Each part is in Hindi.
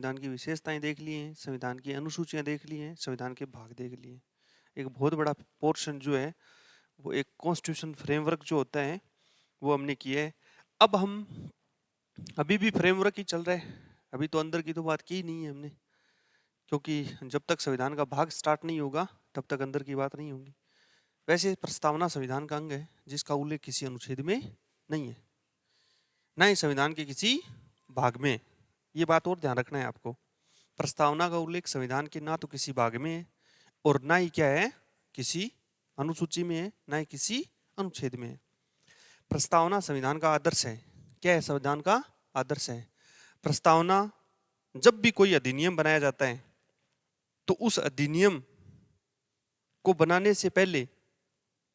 संविधान की विशेषताएं देख ली हैं, संविधान की अनुसूचियां देख ली हैं, संविधान के भाग देख लिए हैं। एक बहुत बड़ा पोर्शन जो है वो एक कॉन्स्टिट्यूशन फ्रेमवर्क जो होता है वो हमने किया है। अब हम अभी भी फ्रेमवर्क ही चल रहा है, अभी तो अंदर की तो बात की ही नहीं है हमने, क्योंकि जब तक संविधान का भाग स्टार्ट नहीं होगा तब तक अंदर की बात नहीं होगी। वैसे प्रस्तावना संविधान का अंग है जिसका उल्लेख किसी अनुच्छेद में नहीं है, ना ही संविधान के किसी भाग में। ये बात और ध्यान रखना है आपको। प्रस्तावना का उल्लेख संविधान के ना तो किसी भाग में है और ना ही क्या है किसी अनुसूची में है, ना ही किसी अनुच्छेद में है। प्रस्तावना संविधान का आदर्श है। क्या है? संविधान का आदर्श है। प्रस्तावना, जब भी कोई अधिनियम बनाया जाता है तो उस अधिनियम को बनाने से पहले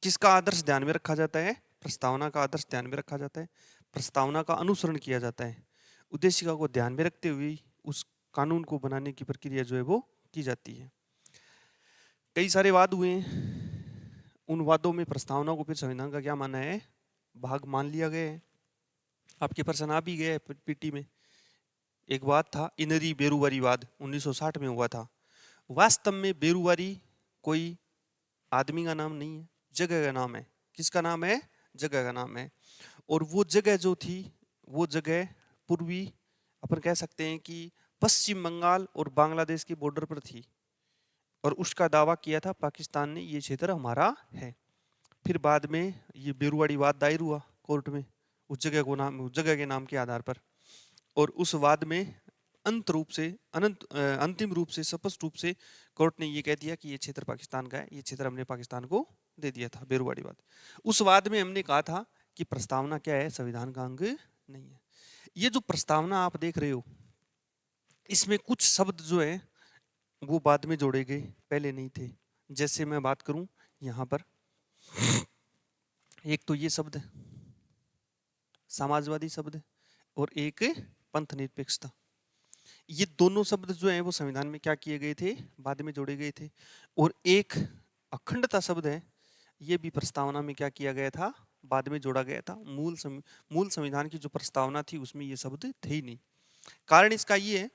किसका आदर्श ध्यान में रखा जाता है? प्रस्तावना का आदर्श ध्यान में रखा जाता है। प्रस्तावना का अनुसरण किया जाता है। उद्देशिका को ध्यान में रखते हुए उस कानून को बनाने की प्रक्रिया जो है वो की जाती है। कई सारे वाद हुए हैं, उन वादों में प्रस्तावना को फिर संविधान का क्या माना है? भाग मान लिया गया है। आपके प्रश्न आ भी गए पीटी में। एक वाद था इनरी बेरुवारी वाद, 1960 में हुआ था। वास्तव में बेरुवारी कोई आदमी का नाम नहीं है, जगह का नाम है। किसका नाम है? जगह का नाम है। और वो जगह जो थी, वो जगह पूर्वी, अपन कह सकते हैं कि पश्चिम बंगाल और बांग्लादेश के बॉर्डर पर थी और उसका दावा किया था पाकिस्तान ने ये क्षेत्र हमारा है। फिर बाद में ये बेरुवाड़ी वाद दायर हुआ कोर्ट में उस जगह को नाम, उस जगह के नाम के आधार पर। और उस वाद में अंतिम रूप से स्पष्ट रूप से कोर्ट ने ये कह दिया कि ये क्षेत्र पाकिस्तान का है, ये क्षेत्र हमने पाकिस्तान को दे दिया था। बेरुवाड़ी वाद। उस वाद में हमने कहा था कि प्रस्तावना क्या है? संविधान का अंग नहीं है। ये जो प्रस्तावना आप देख रहे हो, इसमें कुछ शब्द जो है वो बाद में जोड़े गए, पहले नहीं थे। जैसे मैं बात करूं यहाँ पर, एक तो ये शब्द समाजवादी शब्द और एक पंथ निरपेक्षता। ये दोनों शब्द जो है वो संविधान में क्या किए गए थे? बाद में जोड़े गए थे। और एक अखंडता शब्द है, ये भी प्रस्तावना में क्या किया गया था? बाद में जोड़ा गया था। मूल संविधान की जो प्रस्तावना थी उसमें ये शब्द थे ही नहीं। कारण इसका ये है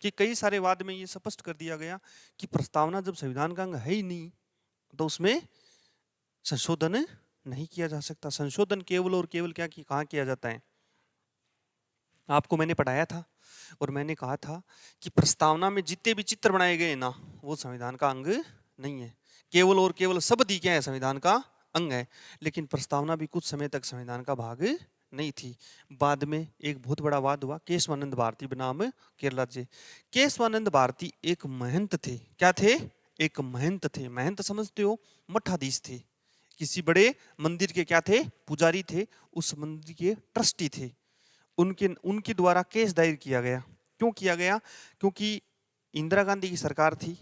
कि कई सारे वाद में ये स्पष्ट कर दिया गया कि प्रस्तावना जब संविधान का अंग है ही नहीं तो उसमें संशोधन नहीं किया जा सकता। संशोधन केवल और केवल क्या कहाँ किया जाता है? आपको मैंने पढ़ाया था और मैंने कहा था कि प्रस्तावना में जितने भी चित्र बनाए गए ना वो संविधान का अंग नहीं है। केवल और केवल शब्द ही क्या है? संविधान का अंग है। लेकिन प्रस्तावना भी कुछ समय तक संविधान का भाग नहीं थी। बाद में एक बहुत बड़ा वाद हुआ केशवानंद भारती बनाम केरला जी। केशवानंद भारती एक महंत थे। क्या थे? एक महंत थे। महंत समझते हो? मठाधीश थे। किसी बड़े मंदिर के क्या थे? पुजारी थे। उस मंदिर के ट्रस्टी थे। उनके उनके द्वारा केस दायर किया गया। क्यों किया गया? क्योंकि इंदिरा गांधी की सरकार थी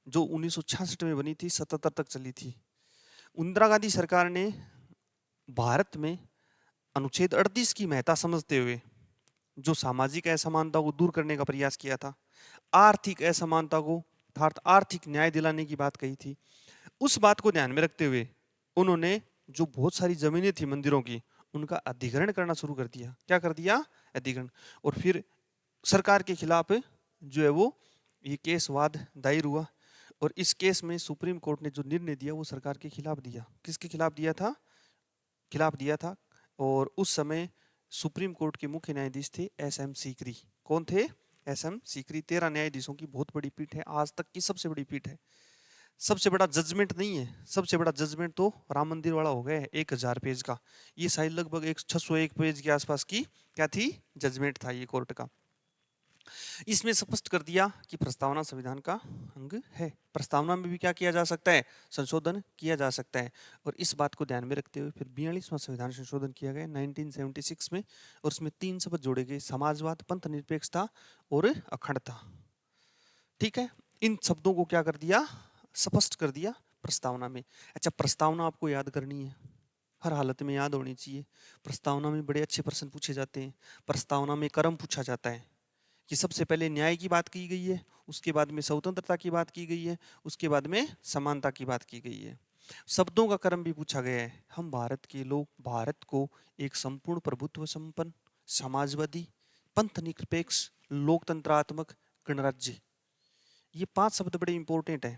जो 1966 में बनी थी, 77 तक चली थी। इंदिरा गांधी सरकार ने भारत में अनुच्छेद 38 की महत्ता समझते हुए जो सामाजिक असमानता को दूर करने का प्रयास किया था, आर्थिक असमानता को अर्थात आर्थिक न्याय दिलाने की बात कही थी। उस बात को ध्यान में रखते हुए उन्होंने जो बहुत सारी जमीनें थी मंदिरों की, उनका अधिग्रहण करना शुरू कर दिया। क्या कर दिया? अधिग्रहण। और फिर सरकार के खिलाफ जो है वो ये केस वाद दायर हुआ और इस केस में सुप्रीम कोर्ट ने जो निर्णय दिया वो सरकार के खिलाफ दिया। किसके खिलाफ दिया था? खिलाफ दिया था। और उस समय सुप्रीम कोर्ट के मुख्य न्यायाधीश थे एस एम सीकरी। कौन थे? S M Sikri. 13 न्यायाधीशों की बहुत बड़ी पीठ है, आज तक की सबसे बड़ी पीठ है। सबसे बड़ा जजमेंट नहीं है, सबसे बड़ा जजमेंट तो राम मंदिर वाला हो गया है, 1000 पेज का। ये शायद लगभग 601 पेज के आसपास की क्या थी? जजमेंट था ये कोर्ट का। इसमें स्पष्ट कर दिया कि प्रस्तावना संविधान का अंग है। प्रस्तावना में भी क्या किया जा सकता है? संशोधन किया जा सकता है। और इस बात को ध्यान में रखते हुए फिर 42वां संविधान संशोधन किया गया 1976 में और उसमें 3 शब्द जोड़े गए, समाजवाद, पंथ निरपेक्षता और अखंडता। ठीक है, इन शब्दों को क्या कर दिया? स्पष्ट कर दिया प्रस्तावना में। अच्छा, प्रस्तावना आपको याद करनी है, हर हालत में याद होनी चाहिए। प्रस्तावना में बड़े अच्छे प्रश्न पूछे जाते हैं। प्रस्तावना में क्रम पूछा जाता है कि सबसे पहले न्याय की बात की गई है, उसके बाद में स्वतंत्रता की बात की गई है, उसके बाद में समानता की बात की गई है। शब्दों का क्रम भी पूछा गया है। हम भारत के लोग भारत को एक संपूर्ण प्रभुत्व संपन्न, समाजवादी, पंथ निरपेक्ष, लोकतंत्रात्मक, गणराज्य। ये 5 शब्द बड़े इंपॉर्टेंट है।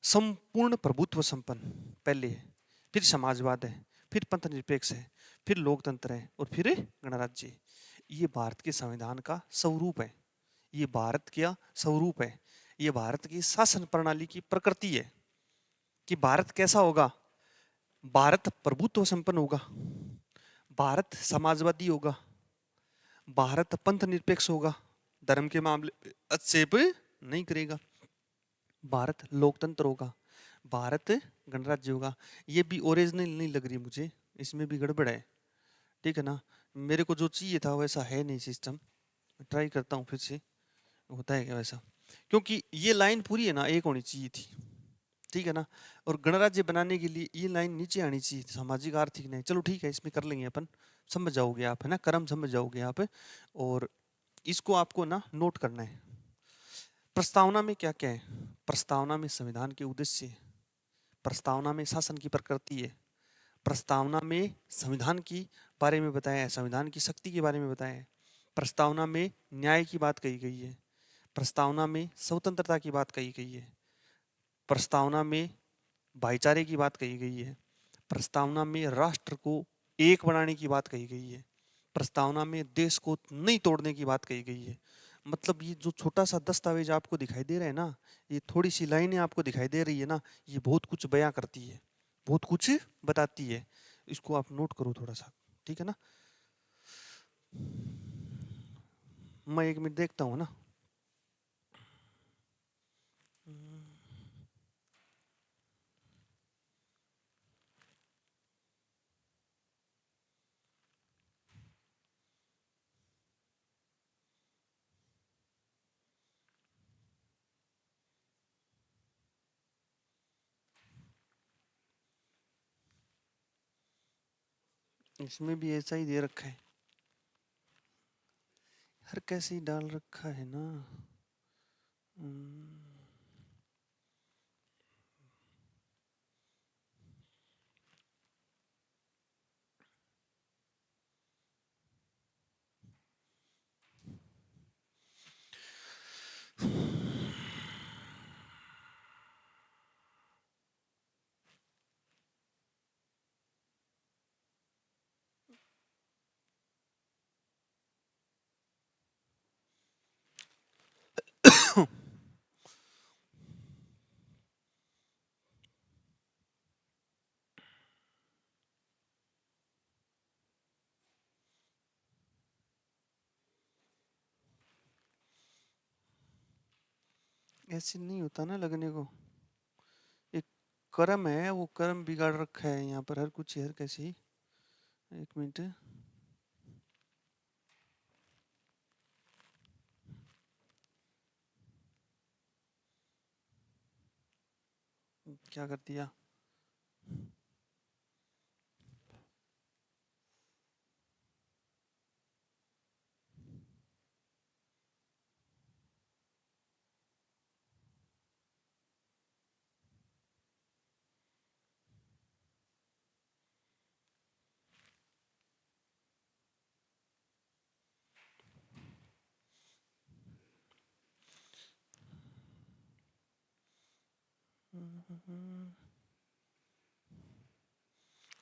संपूर्ण प्रभुत्व संपन्न पहले है, फिर समाजवाद है, फिर पंथ निरपेक्ष है, फिर लोकतंत्र है और फिर गणराज्य। ये भारत के संविधान का स्वरूप है। ये भारत का स्वरूप है। ये भारत की शासन प्रणाली की प्रकृति है कि भारत कैसा होगा। भारत प्रभुत्व संपन्न होगा, भारत समाजवादी होगा, भारत पंथ निरपेक्ष होगा, धर्म के मामले में हस्तक्षेप नहीं करेगा, भारत लोकतंत्र होगा, भारत गणराज्य होगा। ये भी ओरिजिनल नहीं लग रही मुझे, इसमें भी गड़बड़ है। ठीक है ना, मेरे को जो चाहिए था वैसा है नहीं सिस्टम। ट्राई करता हूँ फिर से, होता है क्या वैसा, क्योंकि ये लाइन पूरी है ना एक होनी चाहिए थी। ठीक है ना, और गणराज्य बनाने के लिए ये लाइन नीचे आनी चाहिए, सामाजिक आर्थिक नहीं। चलो ठीक है, इसमें कर लेंगे अपन, समझ जाओगे आप, है ना, क्रम समझ जाओगे आप। और इसको आपको ना नोट करना है। प्रस्तावना में क्या क्या है? प्रस्तावना में संविधान के उद्देश्य है, प्रस्तावना में शासन की प्रकृति है, प्रस्तावना में संविधान की बारे में बताया है, संविधान की शक्ति के बारे में बताया है, प्रस्तावना में न्याय की बात कही गई है, प्रस्तावना में स्वतंत्रता की बात कही गई है, प्रस्तावना में भाईचारे की बात कही गई है, प्रस्तावना में राष्ट्र को एक बनाने की बात कही गई है, प्रस्तावना में देश को नहीं तोड़ने की बात कही गई है। मतलब ये जो छोटा सा दस्तावेज आपको दिखाई दे रहा है ना, ये थोड़ी सी लाइनें आपको दिखाई दे रही है ना, ये बहुत कुछ बयां करती है, बहुत कुछ बताती है। इसको आप नोट करो थोड़ा सा, ठीक है ना। मैं 1 मिनट देखता हूँ ना। इसमें भी ऐसा ही दे रखा है, हर कैसे ही डाल रखा है ना। ऐसे नहीं होता ना लगने को, एक कर्म है, वो कर्म बिगाड़ रखा है यहाँ पर, हर कुछ हर कैसी। 1 मिनट, क्या कर दिया।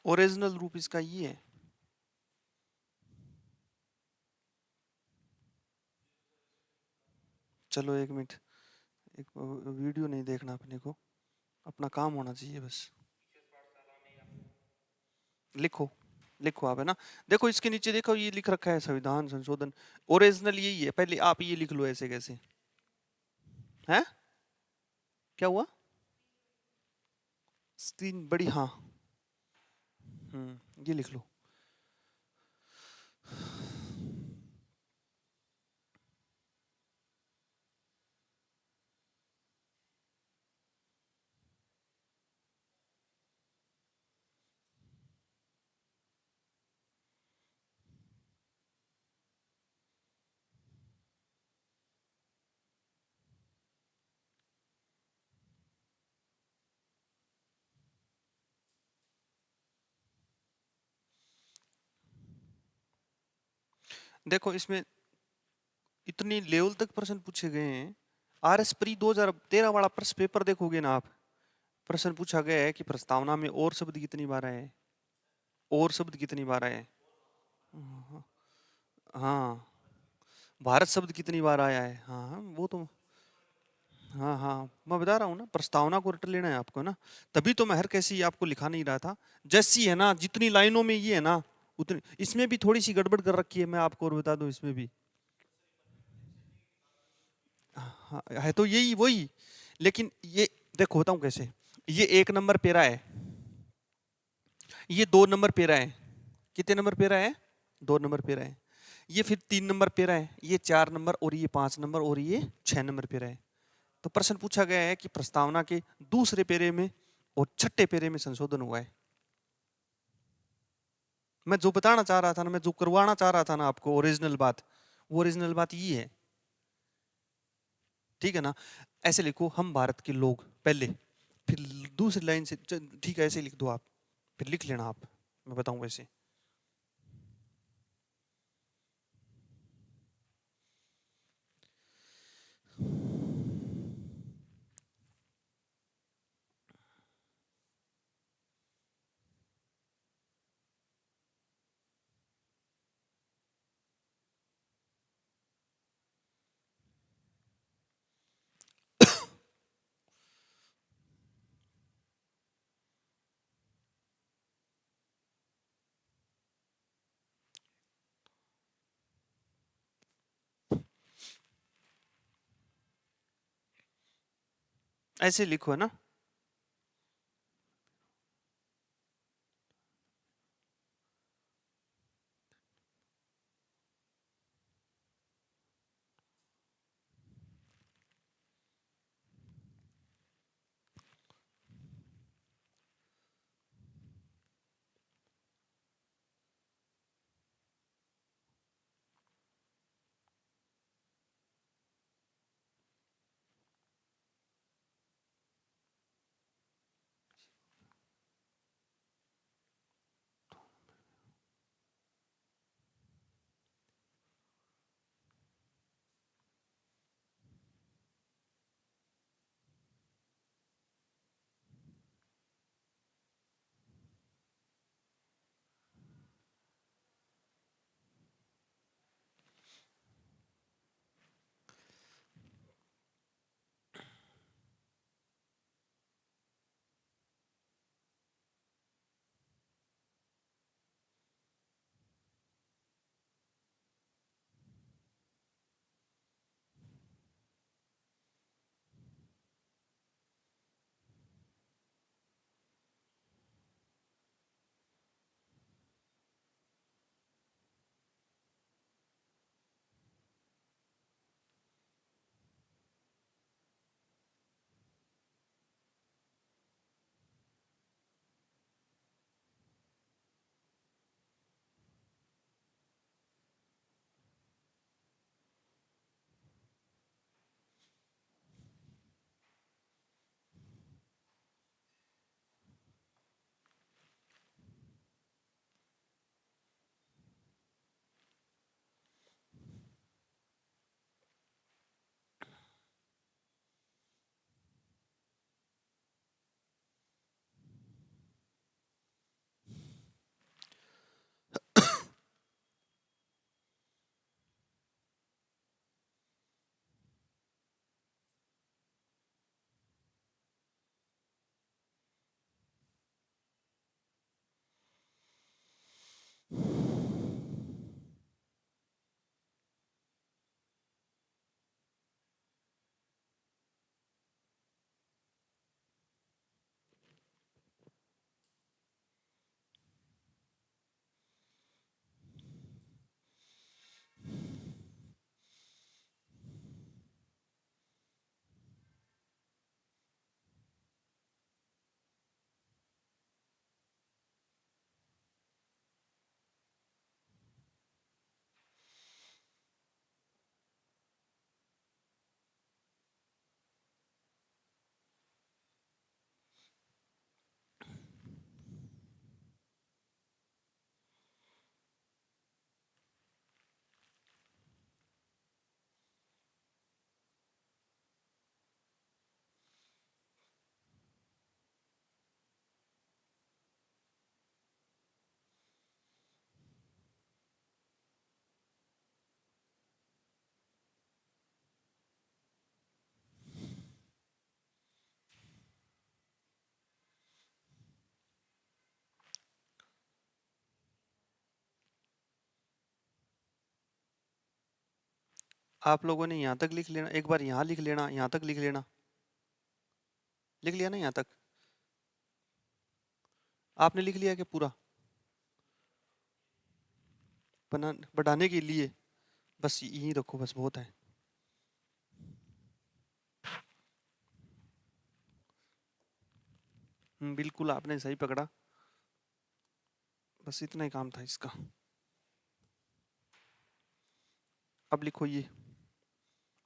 ओरिजिनल रूप इसका ये है। चलो 1 मिनट, एक वीडियो नहीं देखना अपने को, अपना काम होना चाहिए बस। लिखो, लिखो आप, है ना। देखो इसके नीचे देखो, ये लिख रखा है संविधान संशोधन, ओरिजिनल यही है। पहले आप ये लिख लो, ऐसे कैसे है, क्या हुआ। स्क्रीन बड़ी, हाँ। ये लिख लो। देखो इसमें इतनी लेवल तक प्रश्न पूछे गए हैं। आरएस प्री 2013 वाला प्रश्न पेपर देखोगे ना आप, प्रश्न पूछा गया है कि प्रस्तावना में और शब्द कितनी बार आए, और शब्द कितनी बार आए। हाँ, भारत शब्द कितनी बार आया है। हाँ हाँ, वो तो हाँ हाँ, मैं बता रहा हूँ ना, प्रस्तावना को रट लेना है आपको ना। तभी तो मैं हर कैसी आपको लिखा नहीं रहा था, जैसी है ना, जितनी लाइनों में ये है ना उतनी। इसमें भी थोड़ी सी गड़बड़ कर रखी है, मैं आपको और बता दूं इसमें भी। हाँ, है तो यही वही, लेकिन ये देखो बताऊं कैसे। ये 1 नंबर पेरा है, ये 2 नंबर पेरा है। कितने नंबर पेरा है? 2 नंबर पेरा है। ये फिर 3 नंबर पेरा है, ये 4 नंबर, और ये 5 नंबर, और ये 6 नंबर पेरा है। तो प्रश्न पूछा गया है कि प्रस्तावना के दूसरे पेरे में और छठे पेरे में संशोधन हुआ है। मैं जो बताना चाह रहा था ना, मैं जो करवाना चाह रहा था ना आपको, ओरिजिनल बात, वो ओरिजिनल बात ये है। ठीक है ना? ऐसे लिखो, हम भारत के लोग पहले, फिर दूसरी लाइन से ठीक है ऐसे लिख दो आप, फिर लिख लेना आप, मैं बताऊं वैसे। ऐसे लिखो है ना। आप लोगों ने यहां तक लिख लेना, एक बार यहां लिख लेना, यहां तक लिख लेना। लिख लिया ना यहां तक? आपने लिख लिया कि पूरा बना बढ़ाने के लिए बस यही रखो, बस बहुत है। बिल्कुल आपने सही पकड़ा, बस इतना ही काम था इसका। अब लिखो ये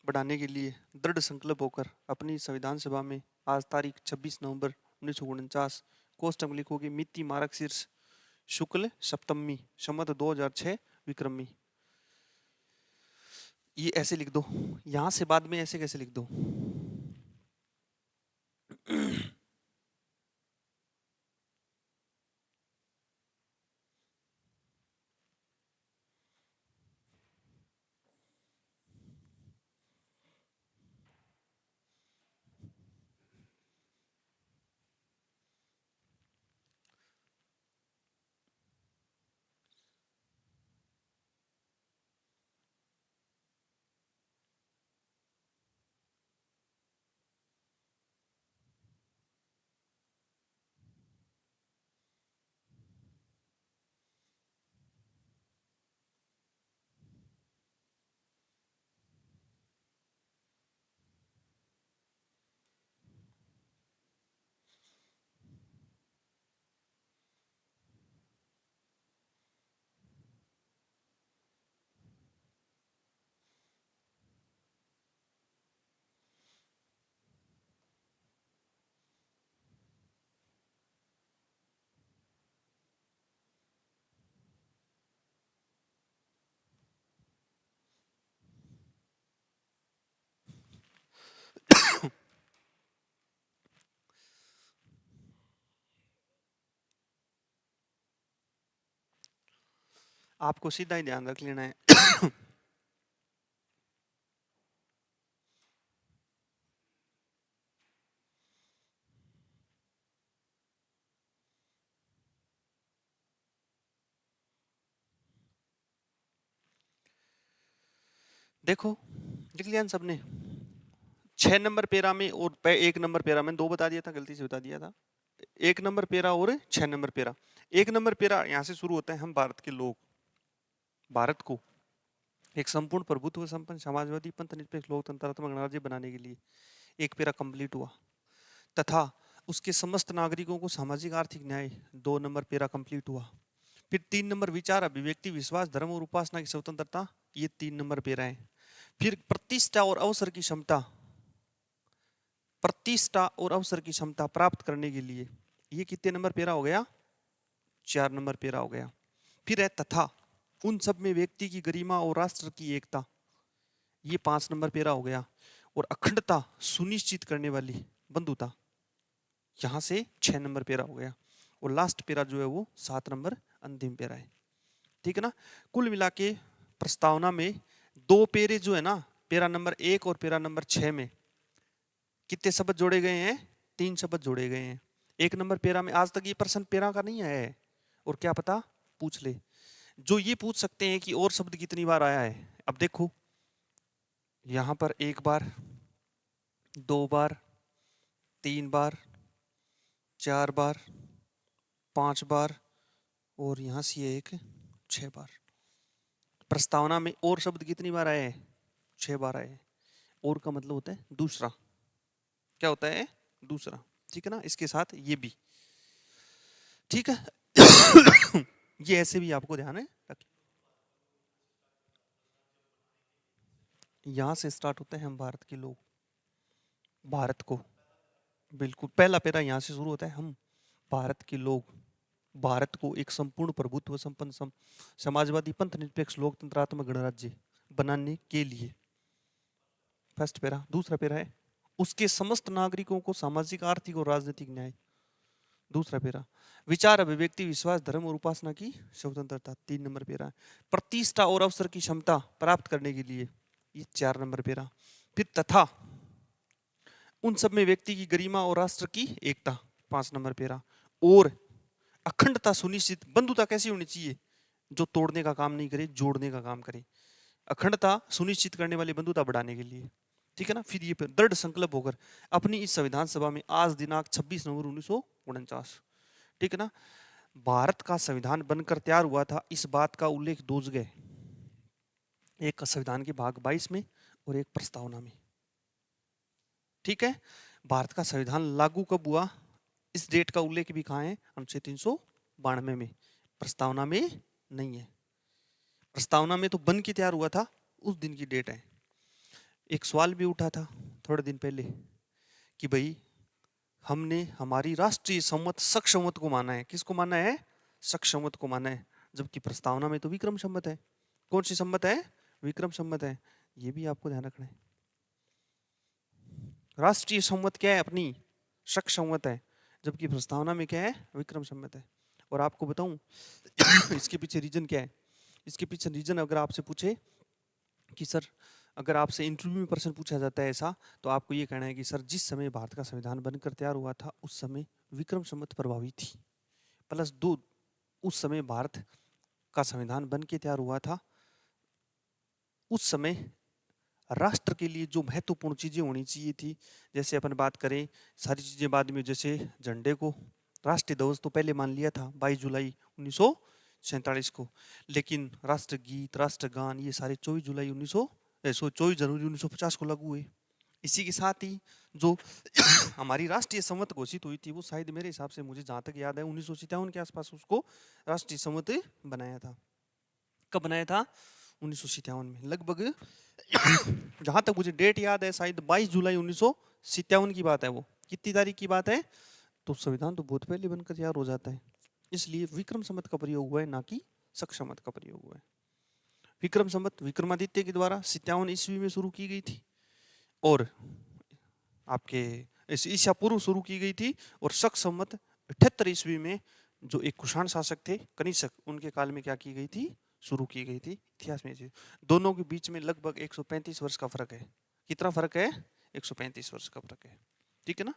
बढ़ाने के लिए दृढ़ संकल्प होकर अपनी संविधान सभा में आज तारीख 26 नवंबर 1949 कोष्टक में लिखोगे मिति मारक शीर्ष शुक्ल सप्तमी संवत 2006 विक्रमी। ये ऐसे लिख दो, यहां से बाद में ऐसे कैसे लिख दो? आपको सीधा ही ध्यान रख लेना है। देखो लिख लिया ना सबने? 6 नंबर पेरा में और 1 नंबर पेरा में 2 बता दिया था, गलती से बता दिया था। 1 नंबर पेरा और 6 नंबर पेरा। 1 नंबर पेरा यहां से शुरू होता है, हम भारत के लोग भारत को एक संपूर्ण प्रभुत्व संपन्न समाजवादी पंथ निरपेक्ष लोकतंत्रात्मक गणराज्य बनाने के लिए एक पेरा कंप्लीट हुआ तथा उसके समस्त नागरिकों को सामाजिक आर्थिक न्याय 2 नंबर पेरा कंप्लीट हुआ। फिर 3 नंबर विचार अभिव्यक्ति विश्वास धर्म और उपासना की स्वतंत्रता, ये 3 नंबर पेरा है। फिर प्रतिष्ठा और अवसर की क्षमता, प्रतिष्ठा और अवसर की क्षमता प्राप्त करने के लिए ये कितने नंबर पेरा हो गया? 4 नंबर पेरा हो गया। फिर है तथा उन सब में व्यक्ति की गरिमा और राष्ट्र की एकता, ये 5 नंबर पेरा हो गया। और अखंडता सुनिश्चित करने वाली बंधुता, यहां से 6 नंबर पेरा हो गया। और लास्ट पेरा जो है वो 7 नंबर अंतिम पेरा है। ठीक है ना? कुल मिला के प्रस्तावना में 2 पेरे जो है ना, पेरा नंबर 1 और पेरा नंबर 6 में कितने शब्द जोड़े गए हैं? 3 शब्द जोड़े गए हैं। 1 नंबर पेरा में आज तक ये प्रश्न पेरा का नहीं आया है, और क्या पता पूछ ले। जो ये पूछ सकते हैं कि और शब्द कितनी बार आया है, अब देखो यहां पर 1 बार, 2 बार, 3 बार, 4 बार, 5 बार, और यहां से एक 6 बार। प्रस्तावना में और शब्द कितनी बार आए हैं? 6 बार आए हैं। और का मतलब होता है दूसरा। क्या होता है? दूसरा। ठीक है ना? इसके साथ ये भी ठीक है। ये ऐसे भी आपको ध्यान है। यहां से स्टार्ट होते हैं हम भारत के लोग, भारत को, बिल्कुल पहला पैरा यहां से शुरू होता है, हम भारत के लोग भारत को एक संपूर्ण प्रभुत्व संपन्न समाजवादी पंथ निरपेक्ष लोकतंत्रात्मक गणराज्य बनाने के लिए। First para. दूसरा पैरा है उसके समस्त नागरिकों को सामाजिक आर्थिक और राजनीतिक न्याय। दूसरा पैरा। विचार अभिव्यक्ति विश्वास धर्म और उपासना की स्वतंत्रता। 3 नंबर पैरा है। प्रतिष्ठा और अवसर की क्षमता प्राप्त करने के लिए, ये 4 नंबर पैरा। फिर तथा उन सब में व्यक्ति की गरिमा और राष्ट्र की एकता, 5 नंबर पैरा। और अखंडता सुनिश्चित, बंधुता कैसी होनी चाहिए? जो तोड़ने का काम नहीं करे, जोड़ने का काम करे। अखंडता सुनिश्चित करने वाली बंधुता बढ़ाने के लिए, ठीक है ना। फिर ये दृढ़ संकल्प होकर अपनी इस संविधान सभा में आज दिनांक 26 नवंबर 1949, ठीक है ना, भारत का संविधान बनकर तैयार हुआ था, इस बात का उल्लेख दो जगह, एक संविधान के भाग 22 में और एक प्रस्तावना में, ठीक है। भारत का संविधान लागू कब हुआ, इस डेट का उल्लेख भी कहाँ है, अनुच्छेद 392 में, प्रस्तावना में नहीं है। प्रस्तावना में तो बन के तैयार हुआ था, उस दिन की डेट है। एक सवाल भी उठा था थोड़े दिन पहले कि भाई हमने हमारी राष्ट्रीय संमत शक संवत को माना है, किसको माना है, शक संवत को माना है, जबकि प्रस्तावना में तो विक्रम संवत है। कौन सी संमत है, विक्रम संवत है, ये भी आपको ध्यान रखना है। राष्ट्रीय संवत क्या है अपनी, शक संवत है, जबकि प्रस्तावना में क्या है, विक्रम संवत है। और आपको बताऊं इसके पीछे रीजन क्या है, इसके पीछे रीजन अगर आपसे पूछे कि सर, अगर आपसे इंटरव्यू में प्रश्न पूछा जाता है ऐसा, तो आपको ये कहना है कि सर जिस समय भारत का संविधान बनकर तैयार हुआ था उस समय विक्रम संवत प्रभावी थी, प्लस दो, उस समय भारत का संविधान बन के तैयार हुआ था, उस समय राष्ट्र के लिए जो महत्वपूर्ण चीजें होनी चाहिए थी, जैसे अपन बात करें सारी चीजें बाद में, जैसे झंडे को राष्ट्रीय ध्वज तो पहले मान लिया था 22 जुलाई 1947 को, लेकिन राष्ट्रगीत, राष्ट्रगान ये सारे 24 जुलाई 24 जनवरी 1950 को लागू हुए। इसी के साथ ही जो हमारी राष्ट्रीय संवत घोषित हुई थी, वो शायद मेरे हिसाब से, मुझे जहां तक याद है 1957 के आसपास उसको राष्ट्रीय संवत बनाया था। कब बनाया था, 1957 में लगभग जहां तक मुझे डेट याद है शायद 22 जुलाई 1957 की बात है। वो कितनी तारीख की बात है, तो संविधान तो बहुत पहले बनकर तैयार हो जाता है, इसलिए विक्रम संवत का प्रयोग हुआ है, ना कि शक संवत का प्रयोग हुआ है। विक्रम संवत विक्रमादित्य के द्वारा 57 ईस्वी में शुरू की गई थी और आपके ईसा पूर्व शुरू की गई थी, और शक संवत 78 ईस्वी में जो एक कुषाण शासक थे कनिष्क, उनके काल में क्या की गई थी, शुरू की गई थी। इतिहास में दोनों के बीच में लगभग 135 वर्ष का फर्क है। कितना फर्क है, 135 वर्ष का फर्क है, ठीक है ना।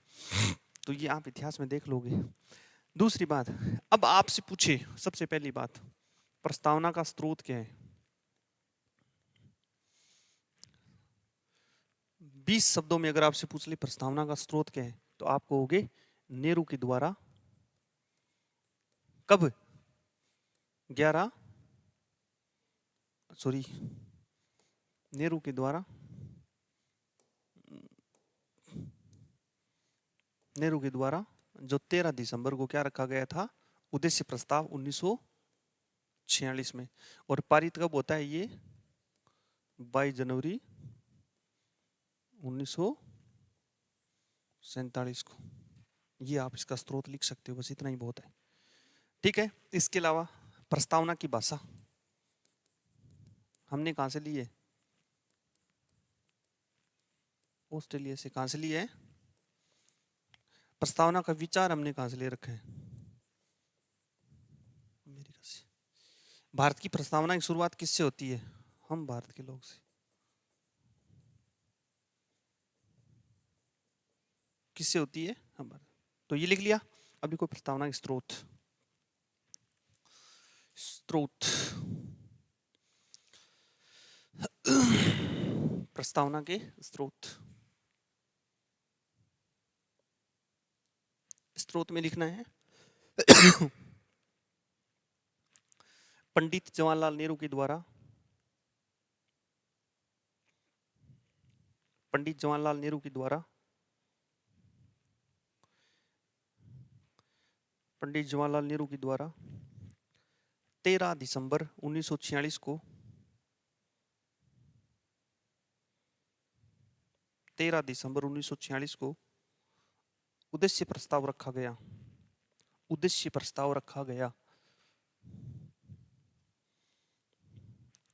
तो ये आप इतिहास में देख लोगे। दूसरी बात, अब आपसे पूछे सबसे पहली बात, प्रस्तावना का स्रोत क्या है। 20 शब्दों में अगर आपसे पूछ ले प्रस्तावना का स्रोत क्या है, तो आप कहोगे नेहरू के द्वारा कब 11 सॉरी नेहरू के द्वारा जो 13 दिसंबर को क्या रखा गया था, उद्देश्य प्रस्ताव 1946 में, और पारित कब होता है ये, 22 जनवरी 1947 को। ये आप इसका स्रोत लिख सकते हो, बस इतना ही बहुत है, ठीक है। इसके अलावा प्रस्तावना की भाषा हमने कहां से ली है, ऑस्ट्रेलिया से। कहां से ली है, प्रस्तावना का विचार हमने कहां से ले रखा है, अमेरिका से। भारत की प्रस्तावना की शुरुआत किससे होती है, हम भारत के लोग से। किससे होती है, हम भारत। तो ये लिख लिया। अभी कोई प्रस्तावना के स्रोत, प्रस्तावना के स्रोत में लिखना है पंडित जवाहरलाल नेहरू के द्वारा, पंडित जवाहरलाल नेहरू के द्वारा, पंडित जवाहरलाल नेहरू के द्वारा 13 दिसंबर 1946 को, 13 दिसंबर 1946 को उद्देश्य प्रस्ताव रखा गया, उद्देश्य प्रस्ताव रखा गया,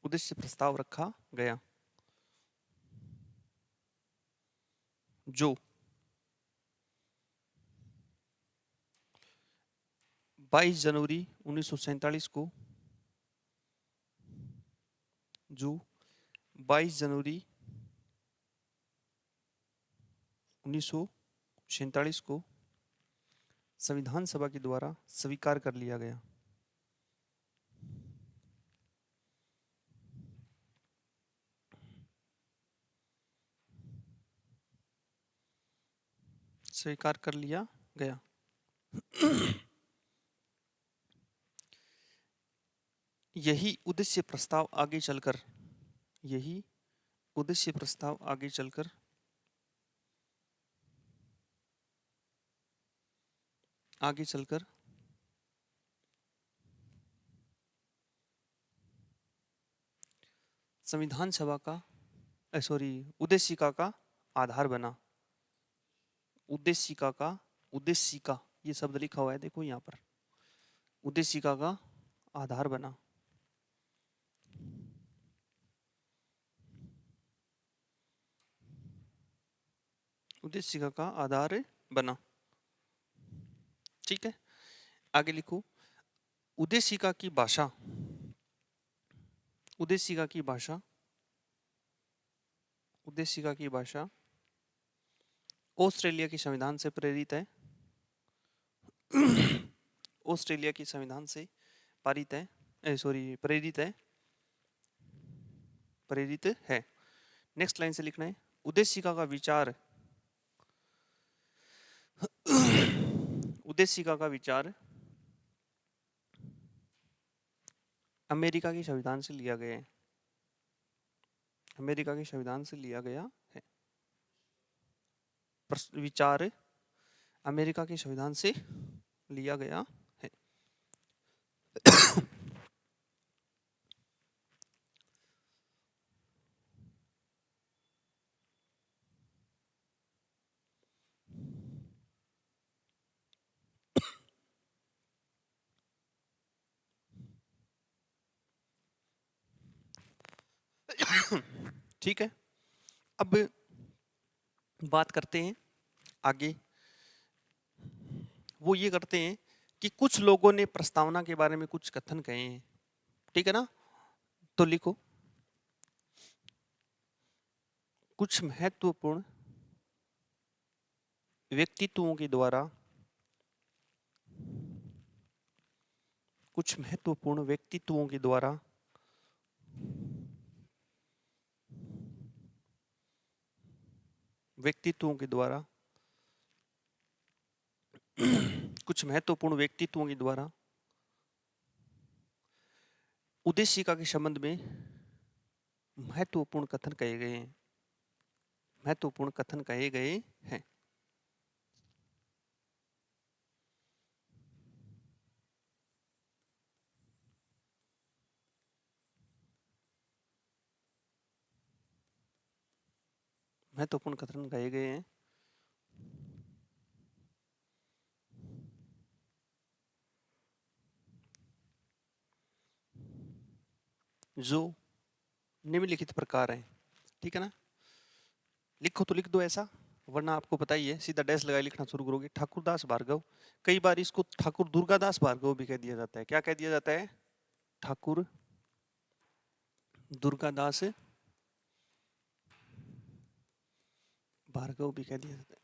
उद्देश्य प्रस्ताव रखा गया, जो 22 जनवरी 1947 को, जो 22 जनवरी 1947 को संविधान सभा के द्वारा स्वीकार कर लिया गया। स्वीकार कर लिया गया। यही उद्देश्य प्रस्ताव आगे चलकर यही उद्देश्य प्रस्ताव आगे चलकर संविधान सभा का उद्देशिका का आधार बना। उद्देशिका ये शब्द लिखा हुआ है, देखो यहाँ पर, उद्देशिका का आधार बना। उद्देशिका का आधार बना, ठीक है। आगे लिखो, उद्देशिका की भाषा ऑस्ट्रेलिया के संविधान से प्रेरित है। ऑस्ट्रेलिया के संविधान से प्रेरित है। नेक्स्ट लाइन से लिखना है, उद्देशिका का विचार अमेरिका के संविधान से लिया गया है। अमेरिका के संविधान से लिया गया है। विचार अमेरिका के संविधान से लिया गया है। ठीक है, अब बात करते हैं आगे। वो ये करते हैं कि कुछ लोगों ने प्रस्तावना के बारे में कुछ कथन कहे हैं, ठीक है ना। तो लिखो, कुछ महत्वपूर्ण व्यक्तित्वों के द्वारा उद्देशिका के संबंध में महत्वपूर्ण कथन कहे गए हैं। जो निम्नलिखित प्रकार है, ठीक है ना। लिखो तो लिख दो ऐसा, वरना आपको पता ही है, सीधा डैश लगाए लिखना शुरू करोगे। ठाकुरदास भार्गव, कई बार इसको ठाकुर दुर्गादास भार्गव भी कह दिया जाता है। क्या कह दिया जाता है? ठाकुर दुर्गादास भार्गव भी कह दिया जाता है।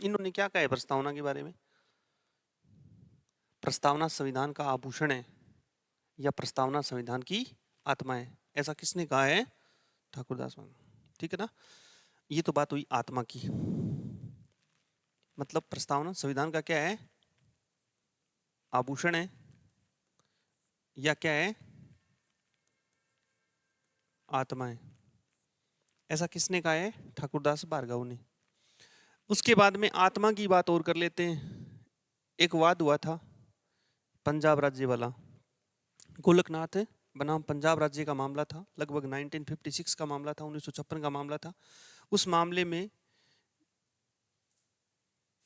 इन्होंने क्या कहा है प्रस्तावना के बारे में? प्रस्तावना संविधान का आभूषण है या प्रस्तावना संविधान की आत्मा है, ऐसा किसने कहा है? ठाकुरदास भार्गव, ठीक है ना। ये तो बात हुई आत्मा की, मतलब प्रस्तावना संविधान का क्या है? आभूषण है या क्या है? आत्मा है, ऐसा किसने कहा है? ठाकुरदास भार्गव ने। उसके बाद में आत्मा की बात और कर लेते हैं। एक वाद हुआ था पंजाब राज्य वाला, गोलकनाथ बनाम पंजाब राज्य का मामला था, लगभग 1956 का मामला था, 1956 का मामला था। उस मामले में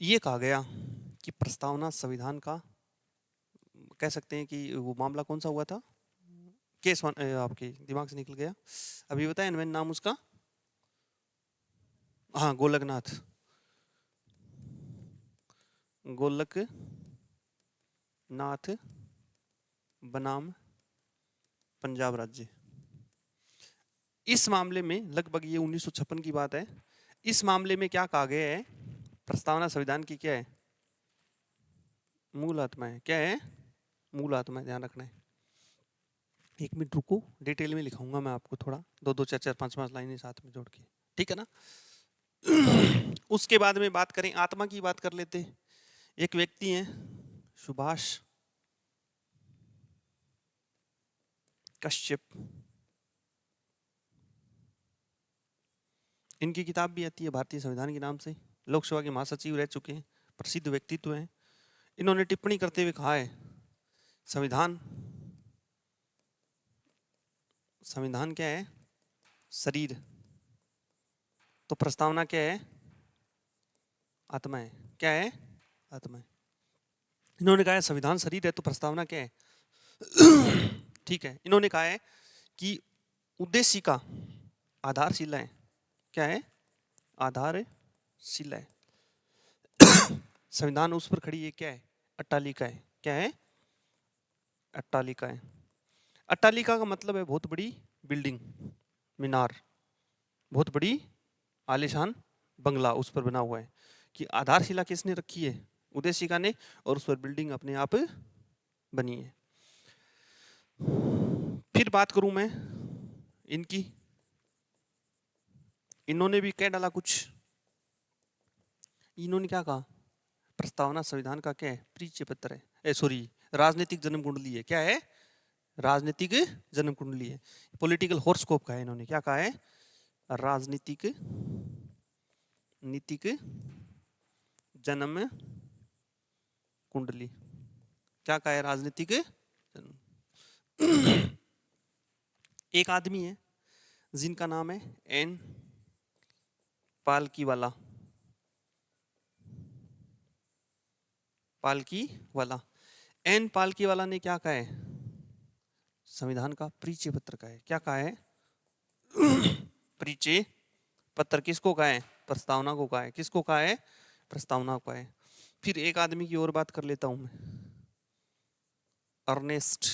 ये कहा गया कि प्रस्तावना संविधान का, कह सकते हैं कि वो मामला कौन सा हुआ था, केस आपके दिमाग से निकल गया, अभी बताया मैंने नाम उसका, हाँ गोलकनाथ बनाम पंजाब राज्य। इस मामले में लगभग ये 1956 की बात है। इस मामले में क्या कहा गया है? प्रस्तावना संविधान की क्या है? मूल आत्मा है। क्या है? मूल आत्मा है, ध्यान रखना है। एक मिनट रुको, डिटेल में लिखाऊंगा मैं आपको, थोड़ा दो चार 5 लाइनें साथ में जोड़ के, ठीक है ना। उसके बाद में बात करें, आत्मा की बात कर लेते। एक व्यक्ति हैं सुभाष कश्यप, इनकी किताब भी आती है भारतीय संविधान के नाम से, लोकसभा के महासचिव रह चुके हैं, प्रसिद्ध व्यक्तित्व हैं। इन्होंने टिप्पणी करते हुए कहा है संविधान, संविधान क्या है? शरीर, तो प्रस्तावना क्या है? आत्मा है। क्या है? आत्मा है। इन्होंने कहा है संविधान शरीर है, तो प्रस्तावना क्या है? ठीक है। इन्होंने कहा है कि उद्देश्य का आधारशिला है। क्या है? आधारशिला है। संविधान उस पर खड़ी है, क्या है? अट्टालिका है। क्या है? अट्टालिका है। अट्टालिका का मतलब है बहुत बड़ी बिल्डिंग, मीनार, बहुत बड़ी आलीशान बंगला उस पर बना हुआ है। कि आधारशिला किसने रखी है? उद्देशिका ने, और उस पर बिल्डिंग अपने आप बनी है। फिर बात करूं मैं इनकी, इन्होंने भी कह डाला कुछ। इन्होंने क्या कहा? प्रस्तावना संविधान का क्या है? परिचय पत्र है, सॉरी, राजनीतिक जन्म कुंडली है। क्या है? राजनीतिक जन्म कुंडली है। पॉलिटिकल हॉरोस्कोप का है। इन्होंने क्या कहा है? राजनीतिक नीतिक जन्म कुंडली। क्या कहा है? राजनीतिक जन्म। एक आदमी है जिनका नाम है एन पालकीवाला। पालकीवाला, एन पालकीवाला ने क्या कहा है? संविधान का परिचय पत्र का है। क्या कहा है? परिचय पत्र किसको कहा है? प्रस्तावना को कहा है। किसको कहा है? प्रस्तावना को कहा है। फिर एक आदमी की और बात कर लेता हूं मैं, अर्नेस्ट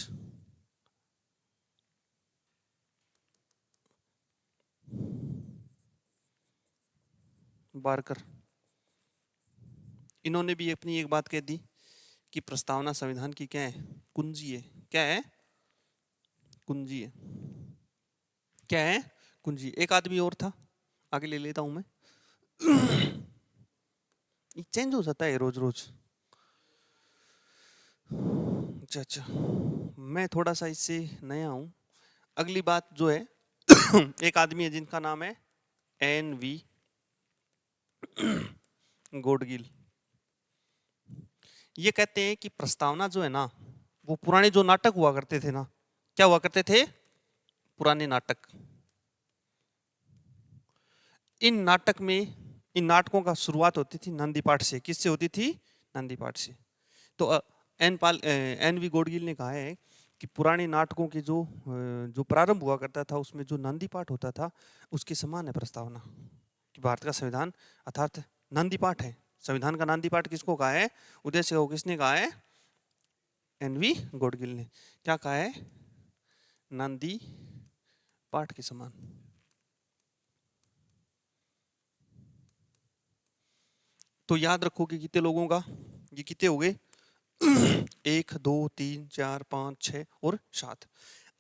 बारकर। इन्होंने भी अपनी एक बात कह दी कि प्रस्तावना संविधान की क्या है? कुंजी है। क्या है? कुंजी है। क्या है? कुंजी। एक आदमी और था, आगे ले लेता हूं मैं। चेंज हो जाता है रोज रोज। अच्छा अच्छा, मैं थोड़ा सा इससे नया हूं। अगली बात जो है, एक आदमी है जिनका नाम है एन वी गोडगिल। ये कहते हैं कि प्रस्तावना जो है ना, वो पुराने जो नाटक हुआ करते थे ना, क्या हुआ करते थे? पुराने नाटक। इन नाटक में, इन नाटकों का शुरुआत होती थी नंदी पाठ से। किससे होती थी? नंदी पाठ से। तो एन वी गोडगिल ने कहा है कि पुराने नाटकों के जो प्रारंभ हुआ करता था उसमें जो नंदी पाठ होता था उसके समान है प्रस्तावना। कि भारत का संविधान अर्थात नंदी पाठ है। संविधान का नंदी पाठ किसको कहा है? उद्देश्य को किसने कहा है? एन वी गोडगिल ने। क्या कहा है? नंदी पाठ के समान। तो याद रखो कि कितने लोगों का, ये कितने हो गए? 1 2 3 4 5 6 और 7।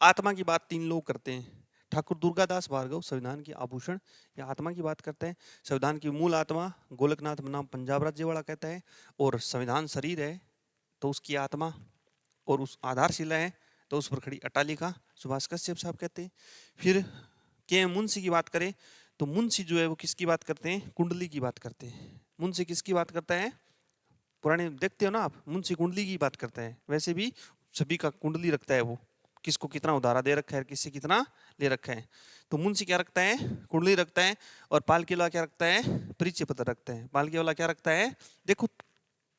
आत्मा की बात 3 लोग करते हैं। ठाकुर दुर्गादास भार्गव संविधान की आभूषण या आत्मा की बात करते हैं। संविधान की मूल आत्मा गोलकनाथ बनाम पंजाब राज्य वाला कहता है। और संविधान शरीर है तो उसकी आत्मा और उस आधारशिला है तो उस पर खड़ी अट्टालिका सुभाष कश्यप साहब कहते हैं। फिर के मुंशी की बात करें तो मुंशी जो है वो किसकी बात करते हैं? कुंडली की बात करते हैं। मुंशी किसकी बात करता है? पुराने देखते हो ना आप, मुंशी कुंडली की बात करता है। वैसे भी सभी का कुंडली रखता है वो, किसको कितना उधारा दे रखा है, किससे कितना ले रखा है। तो मुंशी क्या रखता है? कुंडली रखता है। और पालकी वाला क्या रखता है? परिचय पत्र रखता है। पालकी वाला क्या रखता है? देखो